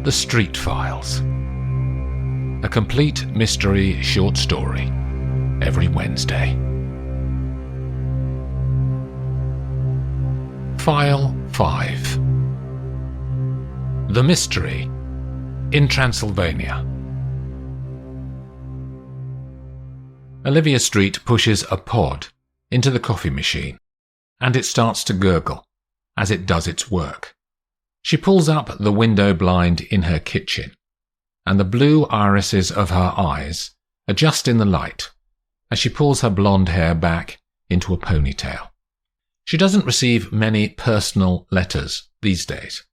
The Street Files. A complete mystery short story every Wednesday. File 5. The Mystery in Transylvania. Olivia Street pushes a pod into the coffee machine, and it starts to gurgle as it does its work. She pulls up the window blind in her kitchen, and the blue irises of her eyes adjust in the light as she pulls her blonde hair back into a ponytail. She doesn't receive many personal letters these days,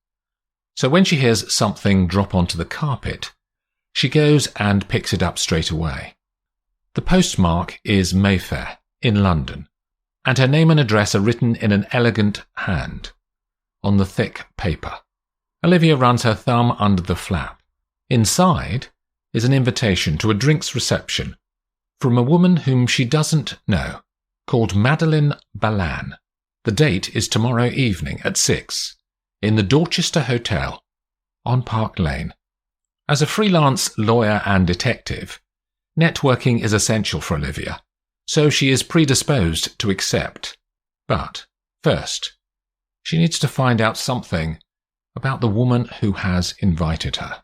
so when she hears something drop onto the carpet, she goes and picks it up straight away. The postmark is Mayfair, in London, and her name and address are written in an elegant hand on the thick paper. Olivia runs her thumb under the flap. Inside is an invitation to a drinks reception from a woman whom she doesn't know, called Madeleine Balan. The date is tomorrow evening at 6 in the Dorchester Hotel on Park Lane. As a freelance lawyer and detective, networking is essential for Olivia, so she is predisposed to accept. But first, she needs to find out something about the woman who has invited her.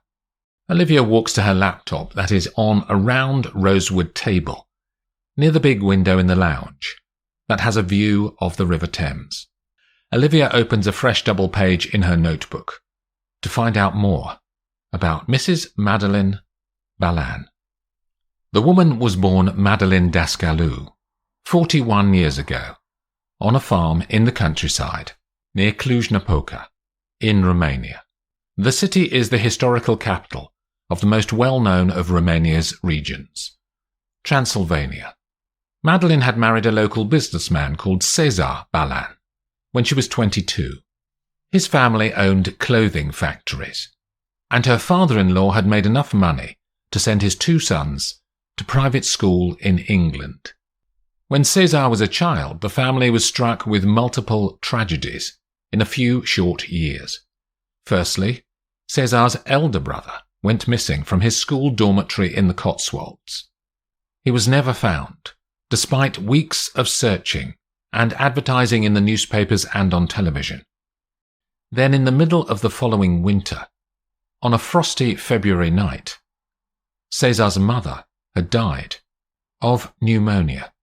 Olivia walks to her laptop that is on a round rosewood table near the big window in the lounge that has a view of the River Thames. Olivia opens a fresh double page in her notebook to find out more about Mrs. Madeleine Balan. The woman was born Madeleine Dascalou 41 years ago on a farm in the countryside near Cluj-Napoca in Romania. The city is the historical capital of the most well-known of Romania's regions, Transylvania. Madeleine had married a local businessman called Cezar Balan when she was 22. His family owned clothing factories, and her father-in-law had made enough money to send his two sons to private school in England. When Cezar was a child, the family was struck with multiple tragedies in a few short years. Firstly, Cezar's elder brother went missing from his school dormitory in the Cotswolds. He was never found, despite weeks of searching and advertising in the newspapers and on television. Then in the middle of the following winter, on a frosty February night, Cezar's mother had died of pneumonia.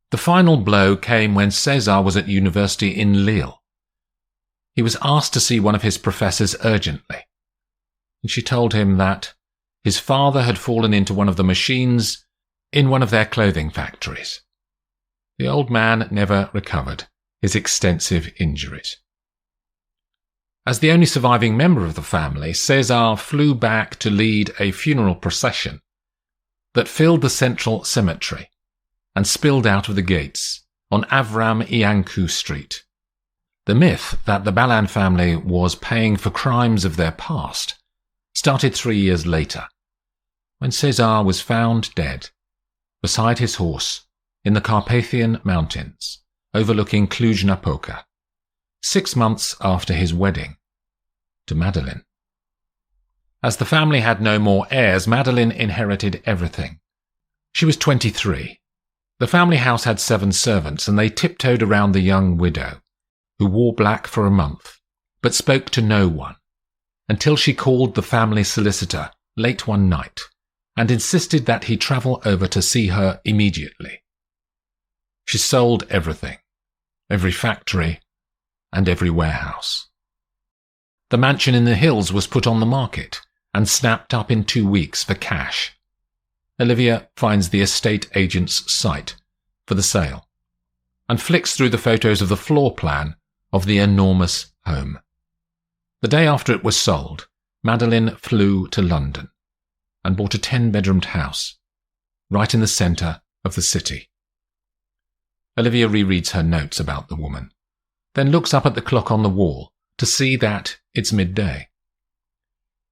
The final blow came when Cezar was at university in Lille. He was asked to see one of his professors urgently, and she told him that his father had fallen into one of the machines in one of their clothing factories. The old man never recovered his extensive injuries. As the only surviving member of the family, Cezar flew back to lead a funeral procession that filled the central cemetery and spilled out of the gates on Avram Iancu Street. The myth that the Balan family was paying for crimes of their past started 3 years later, when Cezar was found dead beside his horse in the Carpathian Mountains overlooking Cluj-Napoca, 6 months after his wedding to Madeleine. As the family had no more heirs, Madeleine inherited everything. She was 23. The family house had 7 servants, and they tiptoed around the young widow, who wore black for a month, but spoke to no one, until she called the family solicitor late one night and insisted that he travel over to see her immediately. She sold everything, every factory and every warehouse. The mansion in the hills was put on the market and snapped up in 2 weeks for cash. Olivia finds the estate agent's site for the sale and flicks through the photos of the floor plan of the enormous home. The day after it was sold, Madeleine flew to London and bought a 10-bedroomed house right in the centre of the city. Olivia rereads her notes about the woman, then looks up at the clock on the wall to see that it's midday.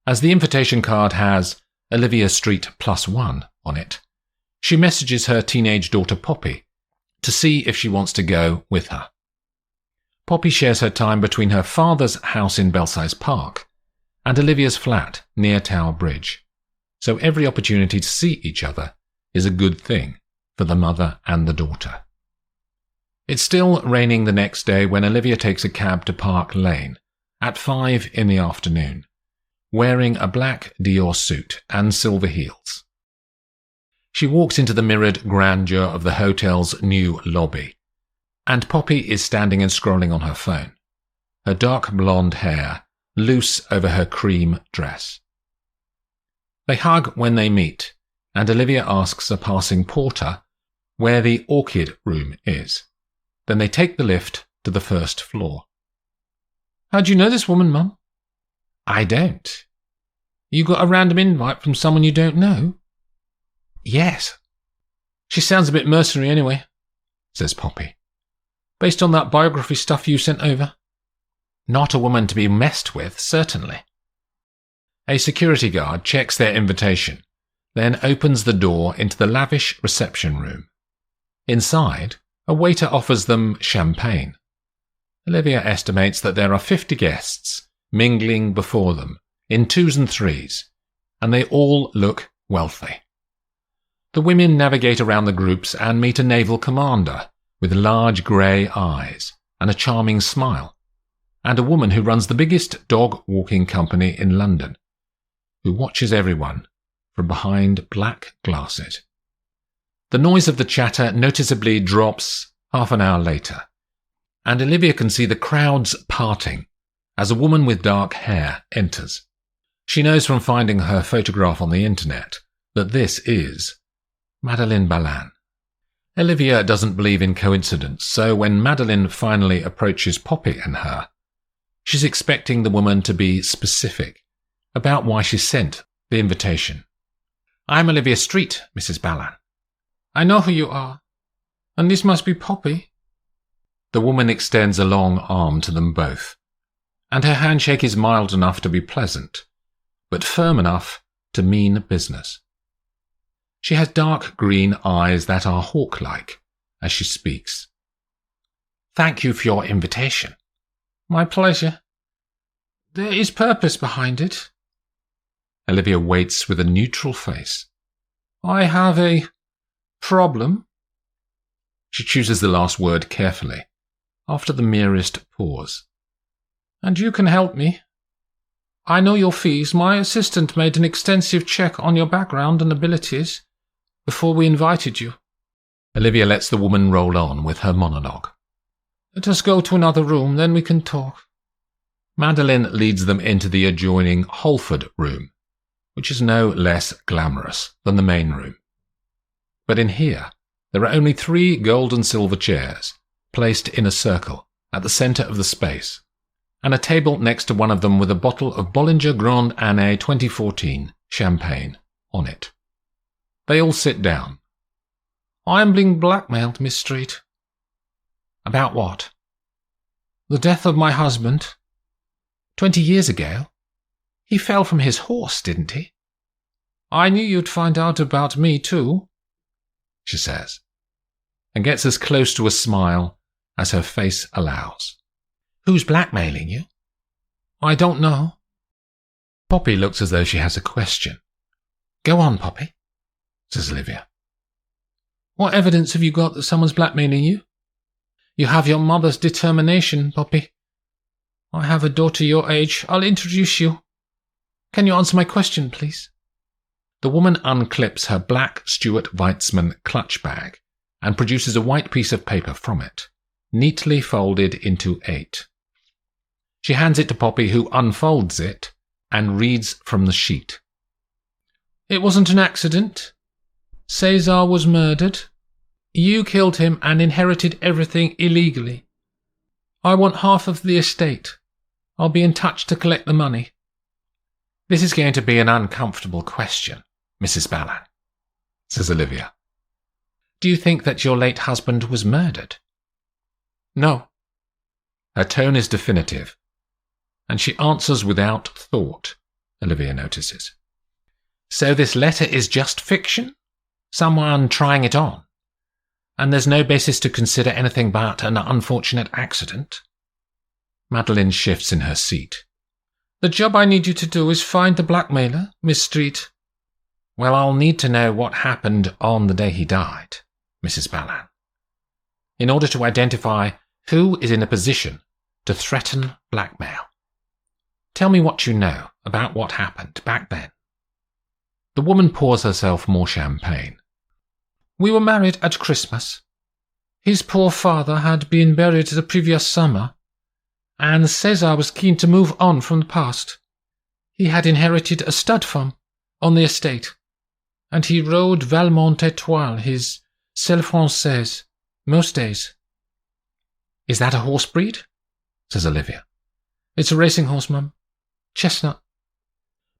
As the invitation card has Olivia Street +1 on it, she messages her teenage daughter Poppy to see if she wants to go with her. Poppy shares her time between her father's house in Belsize Park and Olivia's flat near Tower Bridge, so every opportunity to see each other is a good thing for the mother and the daughter. It's still raining the next day when Olivia takes a cab to Park Lane at 5 in the afternoon, wearing a black Dior suit and silver heels. She walks into the mirrored grandeur of the hotel's new lobby, and Poppy is standing and scrolling on her phone, her dark blonde hair loose over her cream dress. They hug when they meet, and Olivia asks a passing porter where the orchid room is. Then they take the lift to the first floor. "How do you know this woman, Mum?" "I don't." "You got a random invite from someone you don't know?" "Yes." "She sounds a bit mercenary anyway," says Poppy. "Based on that biography stuff you sent over." "Not a woman to be messed with, certainly." A security guard checks their invitation, then opens the door into the lavish reception room. Inside, a waiter offers them champagne. Olivia estimates that there are 50 guests mingling before them in 2s and 3s, and they all look wealthy. The women navigate around the groups and meet a naval commander with large grey eyes and a charming smile, and a woman who runs the biggest dog-walking company in London, who watches everyone from behind black glasses. The noise of the chatter noticeably drops half an hour later, and Olivia can see the crowds parting as a woman with dark hair enters. She knows from finding her photograph on the internet that this is Madeleine Balan. Olivia doesn't believe in coincidence, so when Madeleine finally approaches Poppy and her, she's expecting the woman to be specific about why she sent the invitation. "I'm Olivia Street, Mrs. Balan." "I know who you are. And this must be Poppy." The woman extends a long arm to them both, and her handshake is mild enough to be pleasant, but firm enough to mean business. She has dark green eyes that are hawk-like as she speaks. "Thank you for your invitation." "My pleasure. There is purpose behind it." Olivia waits with a neutral face. "I have a problem." She chooses the last word carefully, after the merest pause. "And you can help me. I know your fees. My assistant made an extensive check on your background and abilities before we invited you." Olivia lets the woman roll on with her monologue. "Let us go to another room, then we can talk." Madeleine leads them into the adjoining Holford room, which is no less glamorous than the main room. But in here, there are only 3 gold and silver chairs, placed in a circle at the centre of the space, and a table next to one of them with a bottle of Bollinger Grande Année 2014 champagne on it. They all sit down. "I'm being blackmailed, Miss Street." "About what?" "The death of my husband. 20 years ago. He fell from his horse, didn't he?" "I knew you'd find out about me, too," she says, and gets as close to a smile as her face allows. "Who's blackmailing you?" "I don't know." Poppy looks as though she has a question. "Go on, Poppy," says Olivia. "What evidence have you got that someone's blackmailing you?" "You have your mother's determination, Poppy. I have a daughter your age. I'll introduce you. Can you answer my question, please?" The woman unclips her black Stuart Weitzman clutch bag and produces a white piece of paper from it, neatly folded into 8. She hands it to Poppy, who unfolds it and reads from the sheet. "It wasn't an accident. Cesar was murdered. You killed him and inherited everything illegally. I want half of the estate. I'll be in touch to collect the money." "This is going to be an uncomfortable question, Mrs. Balan," says Olivia. "Do you think that your late husband was murdered?" "No." Her tone is definitive, and she answers without thought, Olivia notices. "So this letter is just fiction? Someone trying it on? And there's no basis to consider anything but an unfortunate accident?" Madeleine shifts in her seat. The job I need you to do is find the blackmailer, Miss Street. Well, I'll need to know what happened on the day he died, Mrs. Ballan, in order to identify who is in a position to threaten blackmail. Tell me what you know about what happened back then. The woman pours herself more champagne. We were married at Christmas. His poor father had been buried the previous summer, and César was keen to move on from the past. He had inherited a stud farm on the estate, and he rode Valmont Étoile, his selle française, most days. Is that a horse breed? Says Olivia. It's a racing horse, Mum. Chestnut.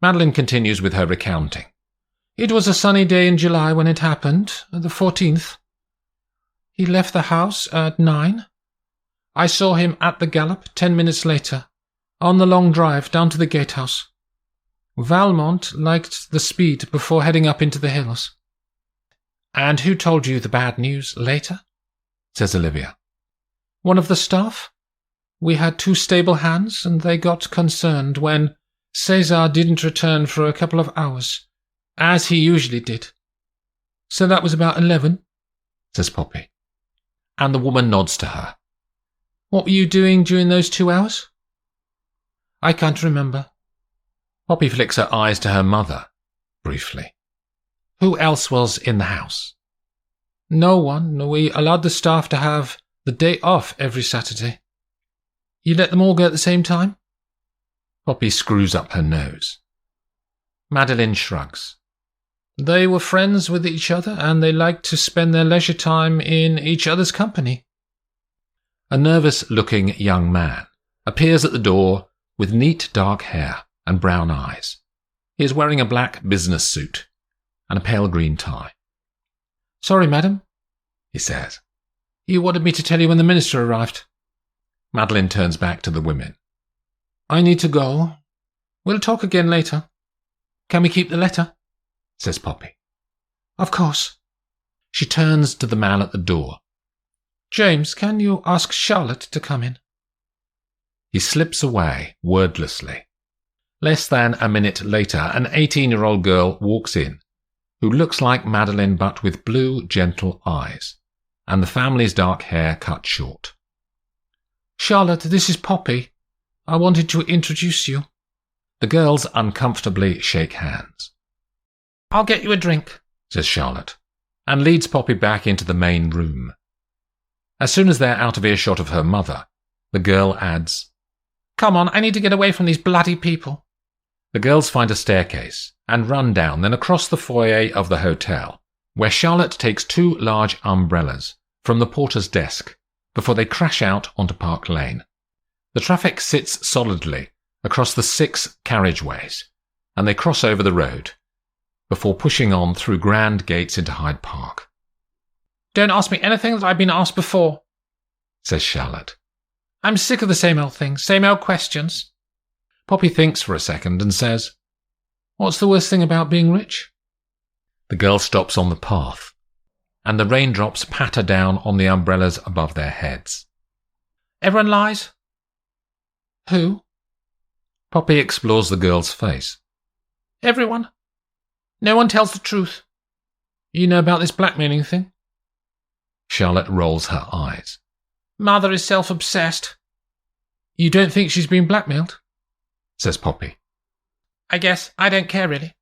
Madeline continues with her recounting. It was a sunny day in July when it happened, the 14th. He left the house at 9. I saw him at the gallop 10 minutes later, on the long drive down to the gatehouse. Valmont liked the speed before heading up into the hills. And who told you the bad news later? Says Olivia. One of the staff. We had 2 stable hands, and they got concerned when César didn't return for a couple of hours, as he usually did. So that was about 11, says Poppy. And the woman nods to her. What were you doing during those 2 hours? I can't remember. Poppy flicks her eyes to her mother, briefly. Who else was in the house? No one. We allowed the staff to have the day off every Saturday. You let them all go at the same time? Poppy screws up her nose. Madeline shrugs. They were friends with each other, and they liked to spend their leisure time in each other's company. A nervous-looking young man appears at the door with neat dark hair and brown eyes. He is wearing a black business suit and a pale green tie. Sorry, madam, he says. You wanted me to tell you when the minister arrived. Madeline turns back to the women. I need to go. We'll talk again later. Can we keep the letter? Says Poppy. Of course. She turns to the man at the door. James, can you ask Charlotte to come in? He slips away, wordlessly. Less than a minute later, an 18-year-old girl walks in, who looks like Madeline but with blue, gentle eyes, and the family's dark hair cut short. Charlotte, this is Poppy. I wanted to introduce you. The girls uncomfortably shake hands. I'll get you a drink, says Charlotte, and leads Poppy back into the main room. As soon as they're out of earshot of her mother, the girl adds, Come on, I need to get away from these bloody people. The girls find a staircase and run down, then across the foyer of the hotel, where Charlotte takes 2 large umbrellas from the porter's desk before they crash out onto Park Lane. The traffic sits solidly across the 6 carriageways, and they cross over the road before pushing on through grand gates into Hyde Park. Don't ask me anything that I've been asked before, says Charlotte. I'm sick of the same old things, same old questions. Poppy thinks for a second and says, What's the worst thing about being rich? The girl stops on the path, and the raindrops patter down on the umbrellas above their heads. Everyone lies? Who? Poppy explores the girl's face. Everyone. No one tells the truth. You know about this blackmailing thing? Charlotte rolls her eyes. Mother is self-obsessed. You don't think she's been blackmailed? Says Poppy. I guess I don't care, really.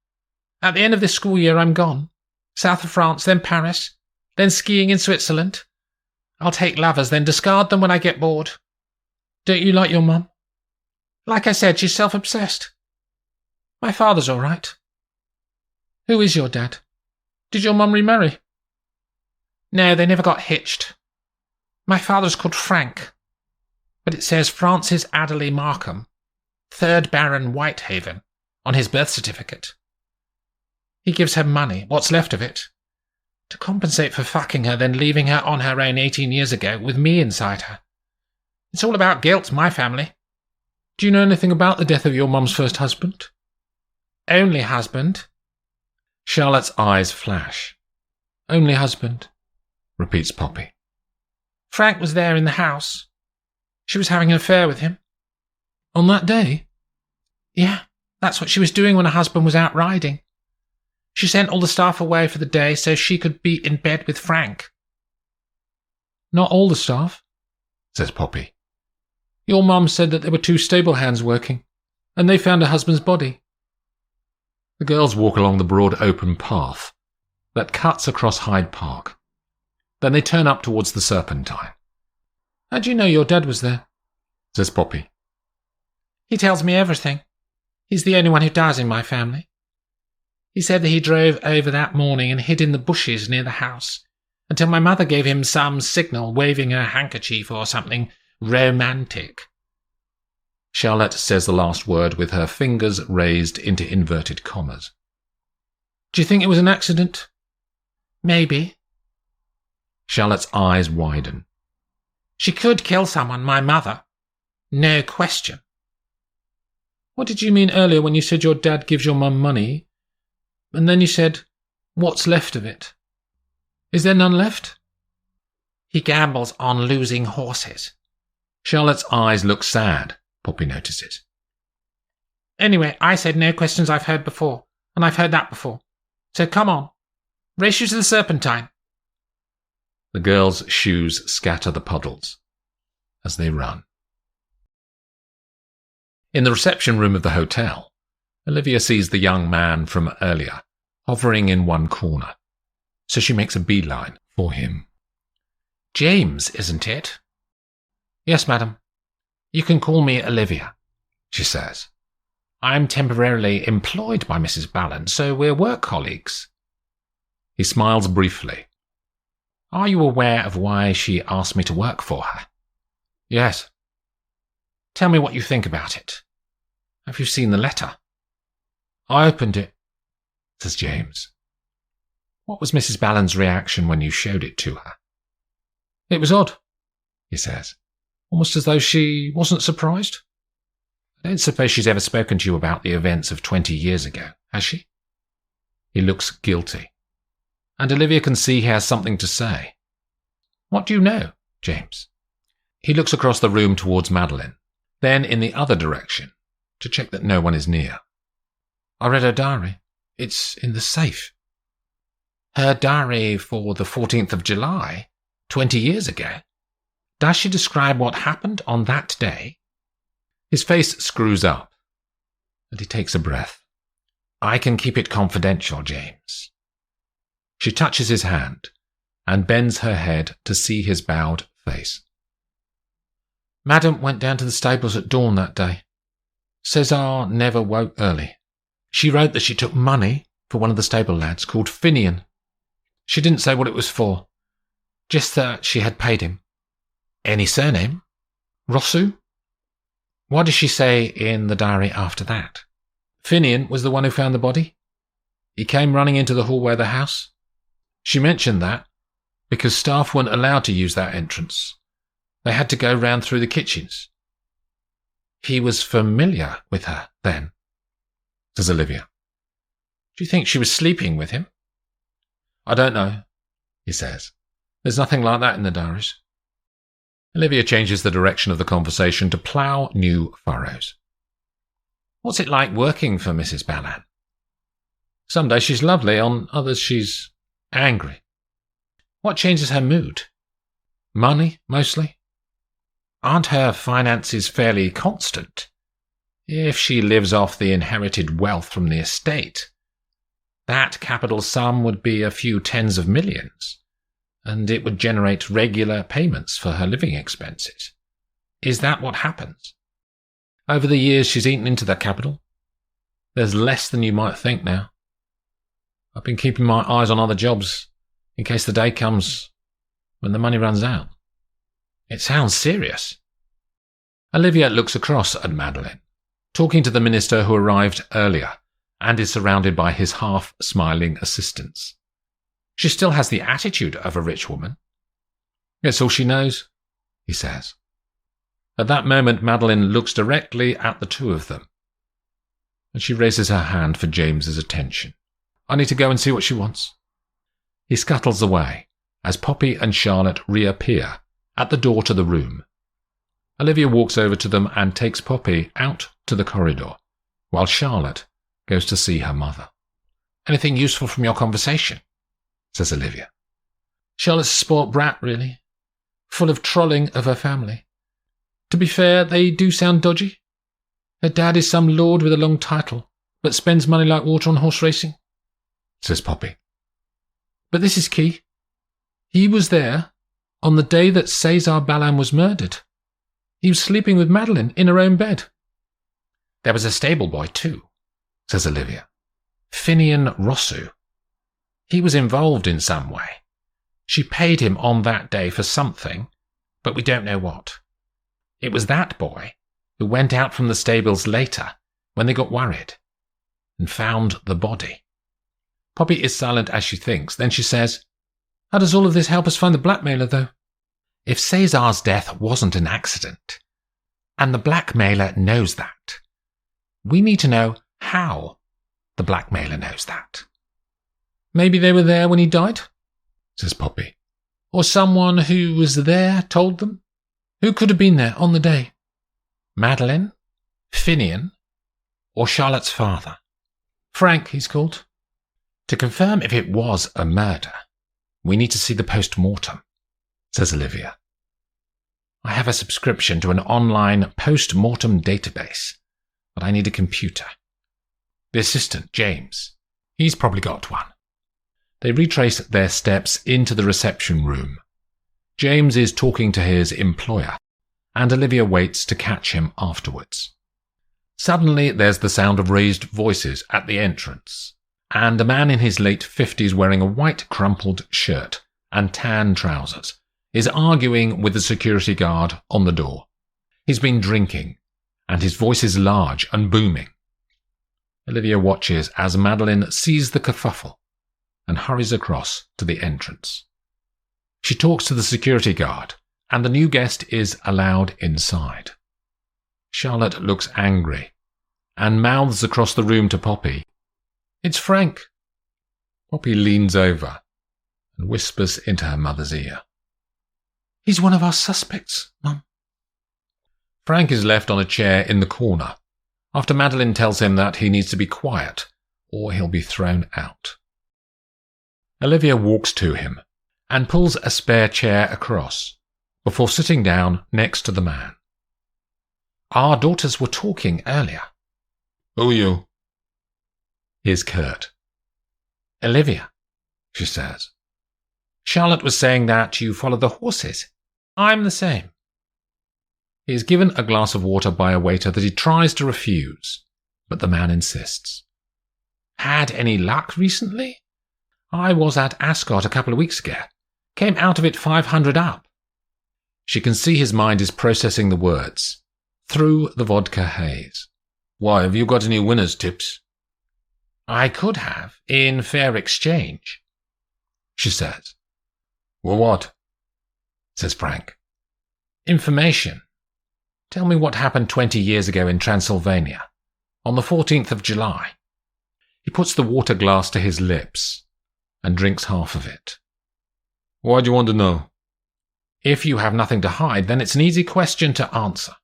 At the end of this school year, I'm gone. South of France, then Paris, then skiing in Switzerland. I'll take lovers, then discard them when I get bored. Don't you like your mum? Like I said, she's self-obsessed. My father's all right. Who is your dad? Did your mum remarry? No, they never got hitched. My father's called Frank, but it says Francis Adderley Markham, 3rd Baron Whitehaven, on his birth certificate. He gives her money, what's left of it, to compensate for fucking her, then leaving her on her own 18 years ago with me inside her. It's all about guilt, my family. Do you know anything about the death of your mum's first husband? Only husband. Charlotte's eyes flash. Only husband, repeats Poppy. Frank was there in the house. She was having an affair with him. On that day? Yeah, that's what she was doing when her husband was out riding. She sent all the staff away for the day so she could be in bed with Frank. Not all the staff, says Poppy. Your mum said that there were 2 stable hands working, and they found her husband's body. The girls walk along the broad open path that cuts across Hyde Park. Then they turn up towards the Serpentine. How do you know your dad was there? Says Poppy. He tells me everything. He's the only one who does in my family. He said that he drove over that morning and hid in the bushes near the house until my mother gave him some signal, waving her handkerchief or something romantic. Charlotte says the last word with her fingers raised into inverted commas. Do you think it was an accident? Maybe. Charlotte's eyes widen. She could kill someone, my mother. No question. What did you mean earlier when you said your dad gives your mum money? And then you said, what's left of it? Is there none left? He gambles on losing horses. Charlotte's eyes look sad, Poppy notices. Anyway, I said no questions I've heard before, and I've heard that before. So come on, race you to the Serpentine. The girls' shoes scatter the puddles as they run. In the reception room of the hotel, Olivia sees the young man from earlier, hovering in one corner, so she makes a beeline for him. James, isn't it? Yes, madam. You can call me Olivia, she says. I'm temporarily employed by Mrs. Ballant, so we're work colleagues. He smiles briefly. Are you aware of why she asked me to work for her? Yes. Tell me what you think about it. Have you seen the letter? I opened it, says James. What was Mrs. Ballant's reaction when you showed it to her? It was odd, he says, almost as though she wasn't surprised. I don't suppose she's ever spoken to you about the events of 20 years ago, has she? He looks guilty, and Olivia can see he has something to say. What do you know, James? He looks across the room towards Madeline, then in the other direction, to check that no one is near. I read her diary. It's in the safe. Her diary for the 14th of July, 20 years ago. Does she describe what happened on that day? His face screws up, and he takes a breath. I can keep it confidential, James. She touches his hand and bends her head to see his bowed face. Madam went down to the stables at dawn that day. César never woke early. She wrote that she took money for one of the stable lads called Finian. She didn't say what it was for, just that she had paid him. Any surname? Rossou? What does she say in the diary after that? Finian was the one who found the body. He came running into the hallway of the house. She mentioned that because staff weren't allowed to use that entrance. They had to go round through the kitchens. He was familiar with her, then, says Olivia. Do you think she was sleeping with him? I don't know, he says. There's nothing like that in the diaries. Olivia changes the direction of the conversation to plough new furrows. What's it like working for Mrs. Ballant? Some days she's lovely, on others she's angry. What changes her mood? Money, mostly. Aren't her finances fairly constant? If she lives off the inherited wealth from the estate, that capital sum would be a few tens of millions, and it would generate regular payments for her living expenses. Is that what happens? Over the years she's eaten into that capital. There's less than you might think now. I've been keeping my eyes on other jobs in case the day comes when the money runs out. It sounds serious. Olivia looks across at Madeline, talking to the minister who arrived earlier and is surrounded by his half-smiling assistants. She still has the attitude of a rich woman. It's all she knows, he says. At that moment, Madeline looks directly at the two of them, and she raises her hand for James's attention. I need to go and see what she wants. He scuttles away as Poppy and Charlotte reappear at the door to the room. Olivia walks over to them and takes Poppy out to the corridor, while Charlotte goes to see her mother. Anything useful from your conversation? Says Olivia. Charlotte's a spoilt brat, really. Full of trolling of her family. To be fair, they do sound dodgy. Her dad is some lord with a long title, but spends money like water on horse racing. Says Poppy. But this is key. He was there on the day that Cesar Ballan was murdered. He was sleeping with Madeline in her own bed. There was a stable boy too, says Olivia. Finian Rosu. He was involved in some way. She paid him on that day for something, but we don't know what. It was that boy who went out from the stables later when they got worried and found the body. Poppy is silent as she thinks. Then she says, "How does all of this help us find the blackmailer, though?" If Cesar's death wasn't an accident, and the blackmailer knows that, we need to know how the blackmailer knows that. Maybe they were there when he died, says Poppy. Or someone who was there told them. Who could have been there on the day? Madeline, Finian, or Charlotte's father? Frank, he's called. To confirm if it was a murder, we need to see the post-mortem, says Olivia. I have a subscription to an online post-mortem database, but I need a computer. The assistant, James, he's probably got one. They retrace their steps into the reception room. James is talking to his employer, and Olivia waits to catch him afterwards. Suddenly, there's the sound of raised voices at the entrance, and a man in his late 50s wearing a white crumpled shirt and tan trousers is arguing with the security guard on the door. He's been drinking, and his voice is large and booming. Olivia watches as Madeline sees the kerfuffle and hurries across to the entrance. She talks to the security guard, and the new guest is allowed inside. Charlotte looks angry and mouths across the room to Poppy, "It's Frank." Poppy leans over and whispers into her mother's ear, "He's one of our suspects, Mum." Frank is left on a chair in the corner after Madeline tells him that he needs to be quiet or he'll be thrown out. Olivia walks to him and pulls a spare chair across before sitting down next to the man. "Our daughters were talking earlier." "Who are you?" Here's Kurt. "Olivia," she says. "Charlotte was saying that you follow the horses. I'm the same." He is given a glass of water by a waiter that he tries to refuse, but the man insists. "Had any luck recently? I was at Ascot a couple of weeks ago. Came out of it 500 up." She can see his mind is processing the words through the vodka haze. "Why, have you got any winner's tips?" "I could have, in fair exchange," she says. "Well, what?" says Frank. "Information. Tell me what happened 20 years ago in Transylvania, on the 14th of July. He puts the water glass to his lips and drinks half of it. "Why do you want to know?" "If you have nothing to hide, then it's an easy question to answer."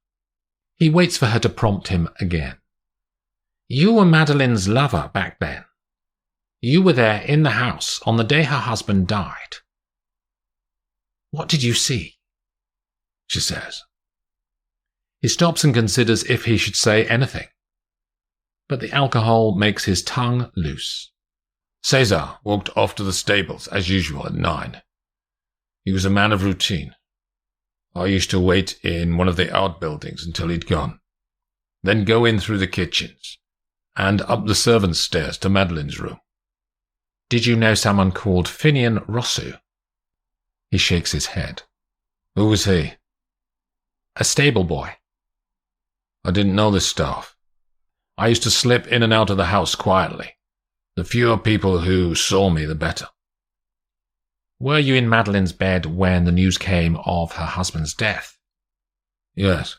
He waits for her to prompt him again. "You were Madeline's lover back then. You were there in the house on the day her husband died. What did you see?" she says. He stops and considers if he should say anything, but the alcohol makes his tongue loose. "Cesar walked off to the stables as usual at 9. He was a man of routine. I used to wait in one of the outbuildings until he'd gone, then go in through the kitchens and up the servants' stairs to Madeline's room." "Did you know someone called Finian Rosu?" He shakes his head. "Who was he?" "A stable boy." "I didn't know this stuff. I used to slip in and out of the house quietly. The fewer people who saw me, the better." "Were you in Madeline's bed when the news came of her husband's death?" "Yes."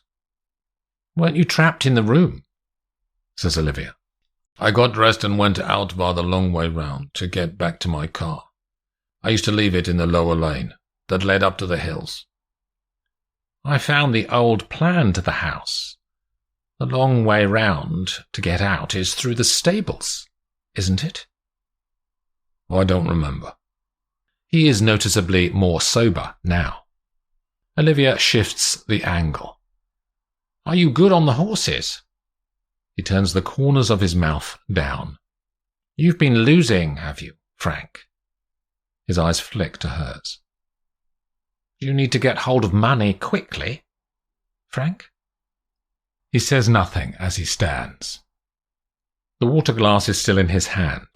"Weren't you trapped in the room?" says Olivia. "I got dressed and went out via the long way round to get back to my car. I used to leave it in the lower lane that led up to the hills." "I found the old plan to the house. The long way round to get out is through the stables, isn't it? I don't remember. He is noticeably more sober now. Olivia shifts the angle. Are you good on the horses? He turns the corners of his mouth down. You've been losing, have you, Frank? His eyes flick to hers. Do you need to get hold of money quickly, Frank? He says nothing as he stands. The water glass is still in his hand,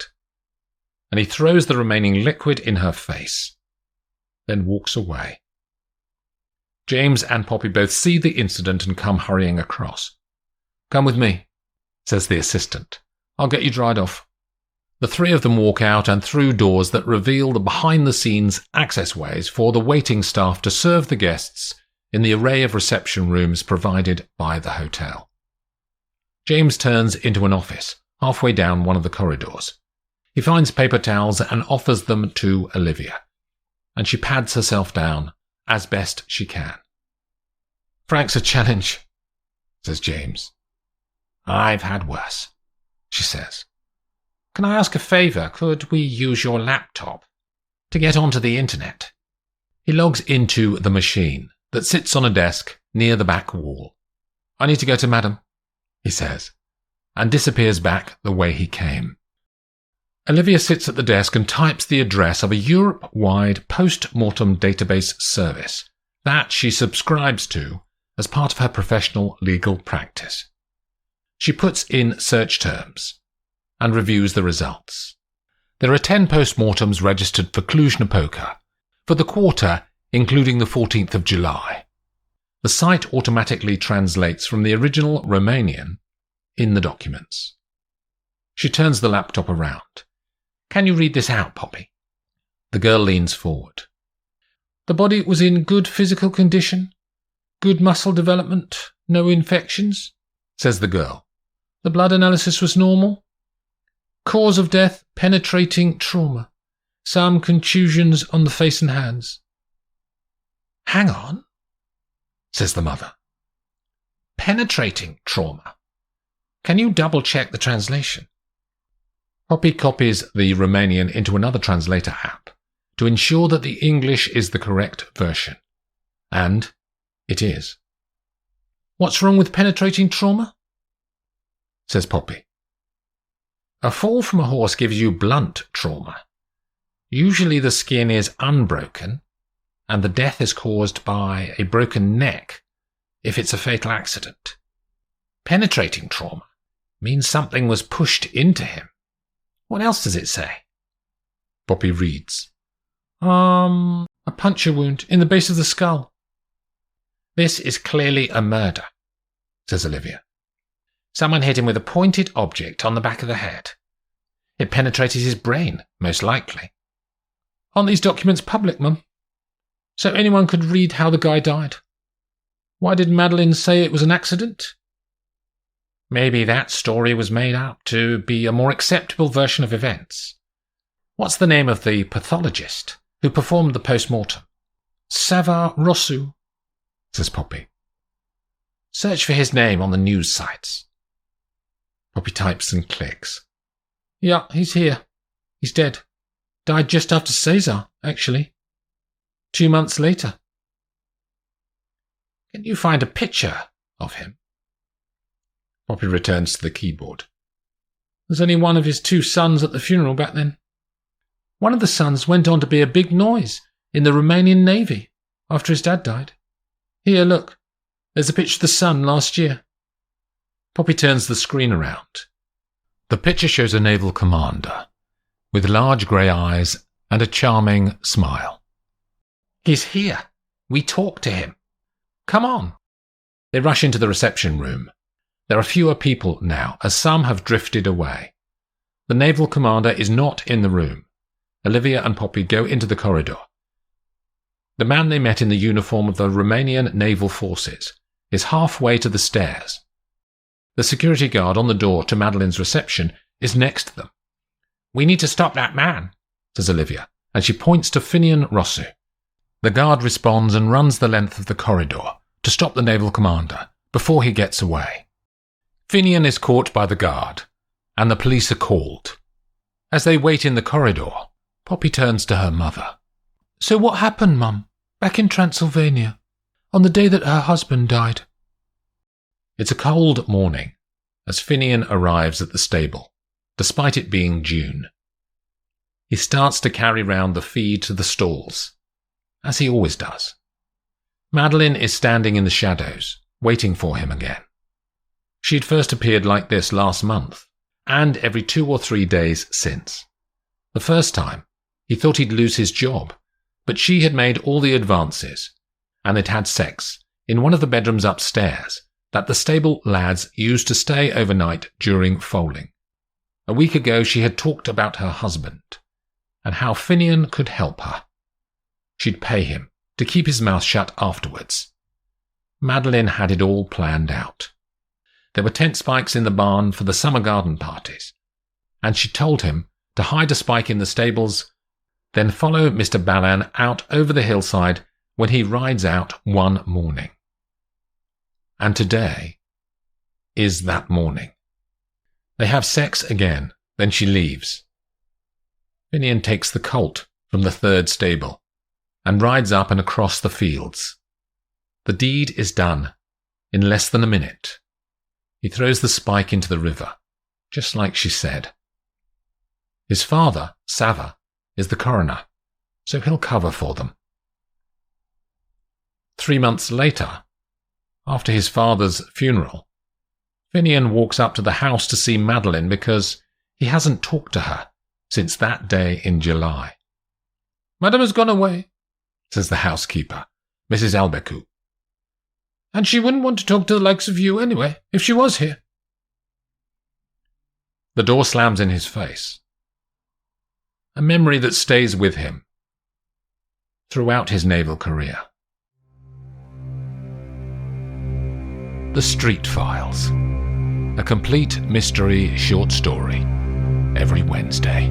and he throws the remaining liquid in her face, then walks away. James and Poppy both see the incident and come hurrying across. Come with me, says the assistant. I'll get you dried off. The three of them walk out and through doors that reveal the behind-the-scenes accessways for the waiting staff to serve the guests in the array of reception rooms provided by the hotel. James turns into an office, halfway down one of the corridors. He finds paper towels and offers them to Olivia, and she pads herself down as best she can. Frank's a challenge, says James. I've had worse, she says. Can I ask a favour? Could we use your laptop to get onto the internet? He logs into the machine that sits on a desk near the back wall. I need to go to Madam, he says, and disappears back the way he came. Olivia sits at the desk and types the address of a Europe-wide post-mortem database service that she subscribes to as part of her professional legal practice. She puts in search terms and reviews the results. There are 10 post-mortems registered for Cluj-Napoca for the quarter including the 14th of July. The site automatically translates from the original Romanian in the documents. She turns the laptop around. Can you read this out, Poppy? The girl leans forward. The body was in good physical condition, good muscle development, no infections, says the girl. The blood analysis was normal. Cause of death, penetrating trauma. Some contusions on the face and hands. Hang on, says the mother. Penetrating trauma. Can you double-check the translation? Poppy copies the Romanian into another translator app to ensure that the English is the correct version. And it is. What's wrong with penetrating trauma? Says Poppy. A fall from a horse gives you blunt trauma. Usually the skin is unbroken, and the death is caused by a broken neck if it's a fatal accident. Penetrating trauma means something was pushed into him. What else does it say? Poppy reads. A puncture wound in the base of the skull. This is clearly a murder, says Olivia. Someone hit him with a pointed object on the back of the head. It penetrated his brain, most likely. Aren't these documents public, Mum? So anyone could read how the guy died. Why did Madeline say it was an accident? Maybe that story was made up to be a more acceptable version of events. What's the name of the pathologist who performed the post-mortem? Sava Rosu, says Poppy. Search for his name on the news sites. Poppy types and clicks. Yeah, he's here. He's dead. Died just after Caesar, actually. 2 months later. Can you find a picture of him? Poppy returns to the keyboard. There's only one of his 2 sons at the funeral back then. One of the sons went on to be a big noise in the Romanian Navy after his dad died. Here, look. There's a picture of the son last year. Poppy turns the screen around. The picture shows a naval commander with large grey eyes and a charming smile. He's here. We talked to him. Come on. They rush into the reception room. There are fewer people now, as some have drifted away. The naval commander is not in the room. Olivia and Poppy go into the corridor. The man they met in the uniform of the Romanian Naval Forces is halfway to the stairs. The security guard on the door to Madeline's reception is next to them. We need to stop that man, says Olivia, and she points to Finian Rosu. The guard responds and runs the length of the corridor to stop the naval commander before he gets away. Finian is caught by the guard, and the police are called. As they wait in the corridor, Poppy turns to her mother. So what happened, Mum, back in Transylvania, on the day that her husband died? It's a cold morning as Finian arrives at the stable, despite it being June. He starts to carry round the feed to the stalls, as he always does. Madeline is standing in the shadows, waiting for him again. She'd first appeared like this last month, and every 2 or 3 days since. The first time, he thought he'd lose his job, but she had made all the advances, and they'd had sex in one of the bedrooms upstairs that the stable lads used to stay overnight during foaling. A week ago she had talked about her husband, and how Finian could help her. She'd pay him to keep his mouth shut afterwards. Madeline had it all planned out. There were tent spikes in the barn for the summer garden parties, and she told him to hide a spike in the stables, then follow Mr. Ballan out over the hillside when he rides out one morning. And today is that morning. They have sex again, then she leaves. Finian takes the colt from the third stable and rides up and across the fields. The deed is done in less than a minute. He throws the spike into the river, just like she said. His father, Sava, is the coroner, so he'll cover for them. 3 months later, after his father's funeral, Finian walks up to the house to see Madeline because he hasn't talked to her since that day in July. Madame has gone away, says the housekeeper, Mrs. Albecu. And she wouldn't want to talk to the likes of you anyway, if she was here. The door slams in his face. A memory that stays with him throughout his naval career. The Street Files, a complete mystery short story every Wednesday.